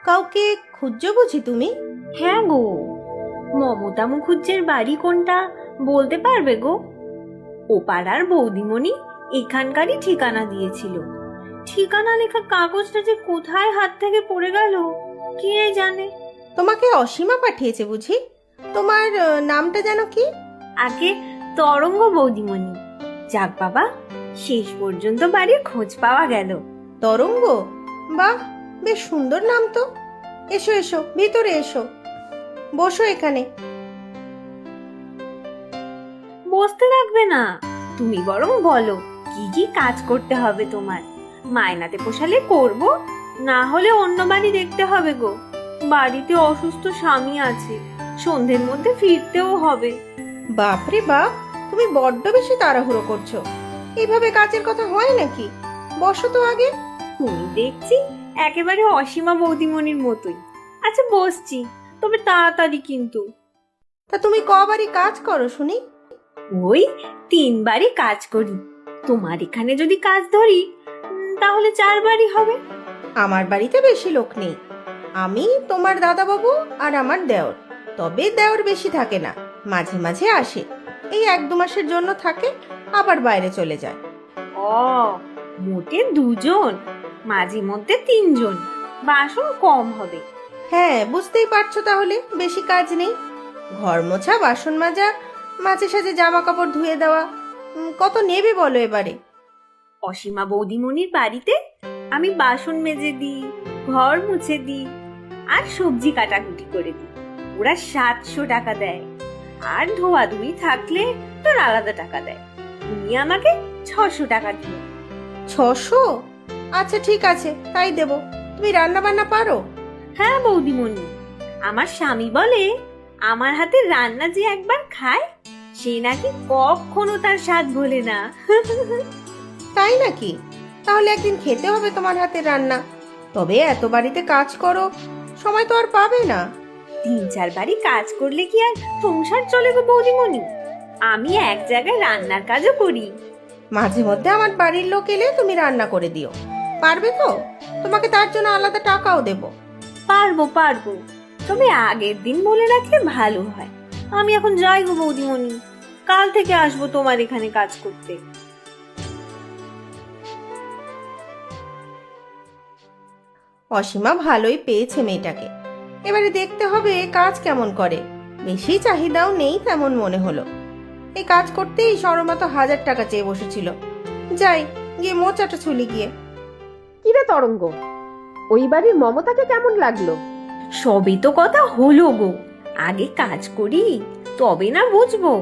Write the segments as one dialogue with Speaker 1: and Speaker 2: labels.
Speaker 1: কাউকে খুঁজছো বুঝি তুমি?
Speaker 2: হ্যাঁ গো, মমতা মুখুজ্জের বাড়ি কোনটা বলতে পারবে গো? ও পাড়ার বৌদিমণি এখানকারই ঠিকানা দিয়েছিল। ঠিকানা লেখা কাগজটা যে কোথায় হাত থেকে পড়ে গেল কে জানে।
Speaker 1: তোমাকে অসীমা পাঠিয়েছে বুঝি? তোমার নামটা যেন কি?
Speaker 2: আগে তরঙ্গ বৌদিমণি। যাক বাবা, শেষ পর্যন্ত বাড়ির খোঁজ পাওয়া গেল।
Speaker 1: তরঙ্গ? বাহ, বেশ সুন্দর নাম তো। এসো এসো, ভিতরে এসো, বসো এখানে।
Speaker 2: বসতে লাগবে না, তুমি বরং বলো কি কি কাজ করতে হবে তোমার। মায়নাতে পোষালে করব, না হলে অন্য বাড়ি দেখতে হবে গো। বাড়িতে অসুস্থ স্বামী আছে, সন্ধ্যের মধ্যে ফিরতেও হবে।
Speaker 1: বাপরে বাপ, তুমি বড্ড বেশি তাড়াহুড়ো করছো। এইভাবে কাজের কথা হয় নাকি? বসো তো আগে।
Speaker 2: তুমি দেখছি একেবারে অসীমা বৌদিমণির মতোই। আচ্ছা বসছি, তবে তাড়াতাড়ি কিন্তু।
Speaker 1: তা তুমি ক বাড়ি কাজ করো শুনি?
Speaker 2: ওই 3 বাড়ি কাজ করি। তোমার এখানে যদি কাজ ধরি তাহলে 4 বাড়ি হবে।
Speaker 1: আমার বাড়িতে বেশি লোক নেই। আমি, তোমার দাদাবাবু আর আমার দেওর। তবে দেওর বেশি থাকে না, মাঝে মাঝে আসে। এই 1-2 মাসের জন্য থাকে, আবার বাইরে চলে যায়।
Speaker 2: ও, মোটে 2 জন, মাঝে মধ্যে 3 জন। বাসন কম হবে।
Speaker 1: হ্যাঁ, বুঝতেই পারছো তাহলে বেশি কাজ নেই। ঘর মোছা, বাসন মাজা, মাঝে সাঝে জামা কাপড় ধুয়ে দেওয়া। কত নেবে বলো এবারে?
Speaker 2: অসীমা বৌদিমণির বাড়িতে আমি বাসন মেজে দিই, ঘর মুছে দিই, আর সবজি কাটাকুটি করে দিই। ওরা 700 টাকা দেয়। আর ধোয়াধুয়ি থাকলে তোর আলাদা টাকা দেয়। তুমি আমাকে 600 টাকা দিও।
Speaker 1: 600? আচ্ছা ঠিক আছে, তাই দেব। তুমি রান্না বান্না পারো?
Speaker 2: হ্যাঁ বৌদিমণি, আমার স্বামী বলে আমার হাতের রান্না যে একবার খায় সে নাকি কখনো তার স্বাদ ভোলে না।
Speaker 1: তাই নাকি? তাহলে একদিন খেতে হবে তোমার হাতের রান্না। তবে এত বাড়িতে কাজ করো, সময় তো আর পাবে না।
Speaker 2: 3-4 বাড়ি কাজ করলে কি আর সংসার চলে গো বৌদিমণি? আমি এক জায়গায় রান্নার কাজও করি।
Speaker 1: মাঝে মধ্যে আমার বাড়ির লোক এলে তুমি রান্না করে দিও, পারবে তো? তোমাকে তার জন্য আলাদা টাকাও দেব।
Speaker 2: পারবো পারবো, তবে আগের দিন বলে রাখলে ভালো হয়। আমি এখন যাই গো বৌদিমণি, কাল থেকে আসবো তোমার এখানে কাজ করতে।
Speaker 1: অসীমা ভালোই পেয়েছে মেয়েটাকে। এবারে দেখতে হবে কাজ কেমন করে। বেশি চাহিদাও নেই তেমন মনে হলো। এই কাজ করতেই সরমা তো 1000 টাকা চেয়ে বসেছিল। যাই গিয়ে মোচাটা ছুলি গিয়ে।
Speaker 3: কিরে তরঙ্গ, ওই বাড়ির মমতাকে কেমন লাগলো?
Speaker 2: সবই তো কথা হলো গো, আগে কাজ করি তবে না বুঝবো।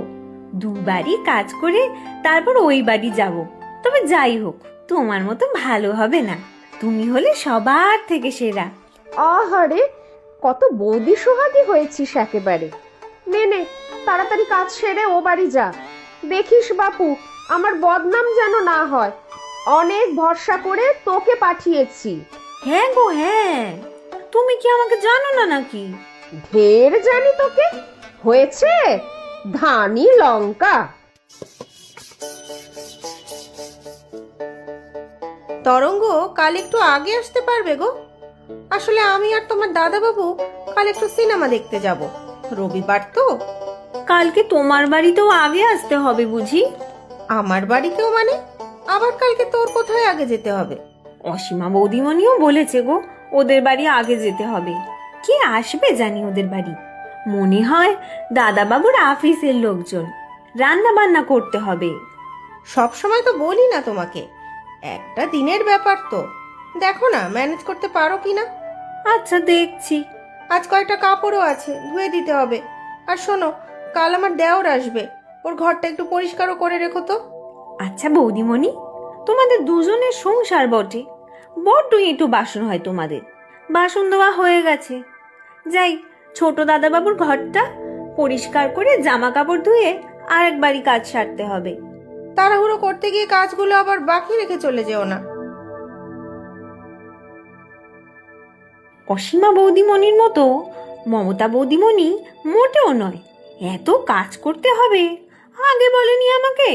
Speaker 2: 2 বাড়ি কাজ করে তারপর ওই বাড়ি যাব। তবে যাই হোক, তোমার মতো ভালো হবে না। তুমি হলে সবার থেকে সেরা।
Speaker 3: আহারে, কত বৌদি সোহাগী হয়েছিস একেবারে। নে নে, তাড়াতাড়ি কাজ সেরে ও বাড়ি যা। দেখিস বাপু, আমার বদনাম যেন না হয়। অনেক ভরসা করে তোকে পাঠিয়েছি।
Speaker 2: হ্যাঁ গো হ্যাঁ, তুমি কি আমাকে জানো না নাকি?
Speaker 3: ঢের জানি তোকে। হয়েছে ধানি লঙ্কা।
Speaker 1: তরঙ্গ, কাল একটু আগে আসতে পারবে গো? আসলে আমি আর তোমার দাদাবাবু কাল একটু সিনেমা দেখতে যাব। রবিবার তো।
Speaker 2: কালকে তোমার বাড়িতেও আগে আসতে হবে বুঝি?
Speaker 1: আমার বাড়িতেও মানে? আবার কালকে তোর কোথায় আগে যেতে হবে?
Speaker 2: অসীমা বৌদিমণিও বলেছে গো ওদের বাড়ি আগে যেতে হবে। কে আসবে জানি ওদের বাড়ি? মনে হয় দাদাবাবুর অফিসের লোকজন। রান্না বান্না করতে হবে।
Speaker 1: সব সময় তো বলি না তোমাকে, একটা দিনের ব্যাপার তো। দেখো না ম্যানেজ করতে পারো কিনা।
Speaker 2: আচ্ছা দেখছি।
Speaker 1: আজ কয়েকটা কাপড়ও আছে, ধুয়ে দিতে হবে। আর শোনো, কাল আমার দেওর আসবে, ওর ঘরটা একটু পরিষ্কারও করে রেখো তো।
Speaker 2: আচ্ছা বৌদিমণি, তোমাদের দুজনের সংসার বটে, বড্ড একটু বাসন হয় তোমাদের। বাসন দেওয়া হয়ে গেছে। যাই, ছোট দাদাবাবুর ঘরটা পরিষ্কার করে জামা কাপড় ধুয়ে আরেকবারই কাজ সারতে হবে।
Speaker 1: তাড়াহুড়ো করতে গিয়ে কাজগুলো আবার বাকি রেখে চলে যেও না।
Speaker 2: অসীমা বৌদিমণির মতো মমতা বৌদিমণি মোটেও নয়। এত কাজ করতে হবে আগে বলেনি আমাকে?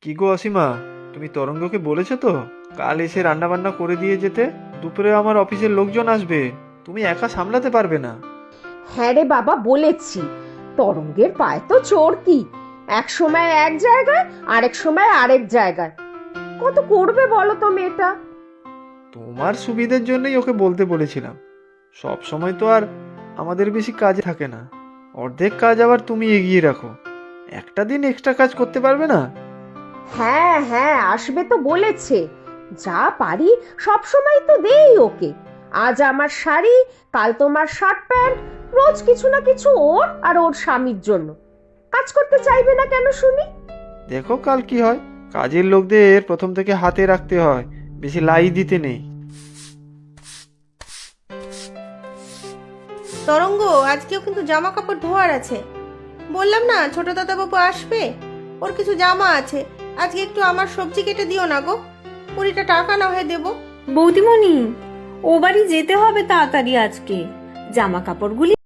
Speaker 4: কি গো অসীমা, তুমি তরঙ্গকে বলেছো তো কাল এসে রান্না বান্না করে দিয়ে যেতে? দুপুরে আমার অফিসের লোকজন আসবে, তুমি একা সামলাতে পারবে না।
Speaker 3: হ্যাঁ রে বাবা, বলেছি। তরঙ্গের পায়ে তো চড়তি, এক সময় এক জায়গায় আরেক সময় আরেক জায়গায়। কত করবে বলো তো মেয়েটা।
Speaker 4: তোমার সুবিধের জন্যই ওকে বলতে বলেছিলাম। সব সময় তো আর আমাদের বেশি কাজ থাকে না, অর্ধেক কাজ আবার তুমি এগিয়ে রাখো। একটা দিন এক্সট্রা কাজ করতে পারবে না?
Speaker 3: হ্যাঁ হ্যাঁ, আসবে তো বলেছে। যা পারি সব সময় তো দেই ওকে। আজ আমার শাড়ি, কাল তোমার শার্ট প্যান্ট, রোজ কিছু না কিছু ওর আর ওর স্বামীর জন্য। কাজ করতে চাইবে না কেন শুনি?
Speaker 4: দেখো কাল কি হয়। কাজের লোকদের প্রথম থেকে হাতে রাখতে হয়, বেশি লাই দিতে নেই।
Speaker 1: তরঙ্গ, আজকেও কিন্তু জামা কাপড় ধোয়ার আছে। বললাম না ছোট দাদাবাবু আসবে, ওর কিছু জামা আছে। আজকে একটু আমার সবজি কেটে দিও না গো, 20টা টাকা না হয় দেবো।
Speaker 2: বৌদিমণি, ও বাড়ি যেতে হবে তাড়াতাড়ি আজকে। জামা কাপড়গুলি